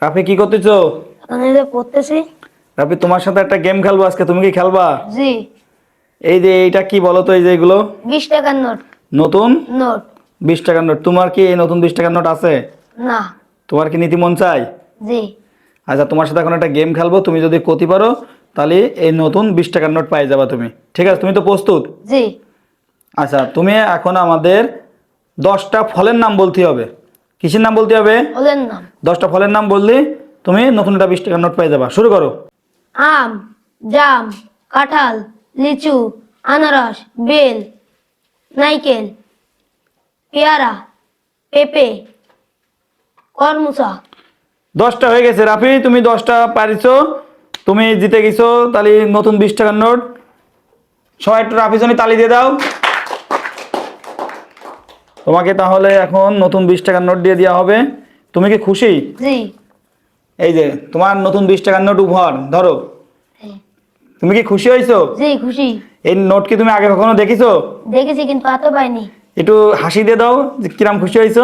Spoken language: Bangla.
রাফি কি করতেছো? আমি যে পড়তেছি। রাফি তোমার সাথে একটা গেম খেলবো আজকে, তুমি কি খেলবা? জি। এই যে এইটা কি বলো তো, এই যে এগুলো 20 টাকার নোট। নতুন নোট। 20 টাকার নোট। তোমার কি এই নতুন 20 টাকার নোট আছে? না। তোমার কি নীতি মন চাই? জি। আচ্ছা, তোমার সাথে এখন একটা গেম খেলবো, তুমি যদি করতে পারো তাহলে এই নতুন 20 টাকার নোট পাই যাবা তুমি। ঠিক আছে, তুমি তো প্রস্তুত? জি। আচ্ছা, তুমি এখন আমাদের 10টা ফলের নাম বলতে হবে। কিসের নাম বলতে হবে? ফলের নাম। 10টা ফলের নাম বললে তুমি নতুন একটা 20 টাকার নোট পাই যাবা। শুরু করো। আম, জাম, কাঁঠাল, লিচু, আনারস, বেল, নাইকেল, পেয়ারা, পেঁপে, করমুচা। 10টা হয়ে গেছে রাফি, তুমি 10টা পারিছো, তুমি জিতে গেছো। তাহলে নতুন 20 টাকার নোট। সবাই একটু রাফির জন্য তালি দিয়ে দাও। তোমাকে তাহলে এখন নতুন 20 টাকার নোট দিয়ে দেওয়া হবে। তুমি কি খুশি? জি। এই যে তোমার নতুন 20 টাকার নোট উপহার, ধরো। হ্যাঁ। তুমি কি খুশি হয়েছো? জি, খুশি। এই নোট কি তুমি আগে কখনো দেখেছো? দেখেছি কিন্তু হাতে পাইনি। একটু হাসি দিয়ে দাও যে কিরাম খুশি হয়েছো।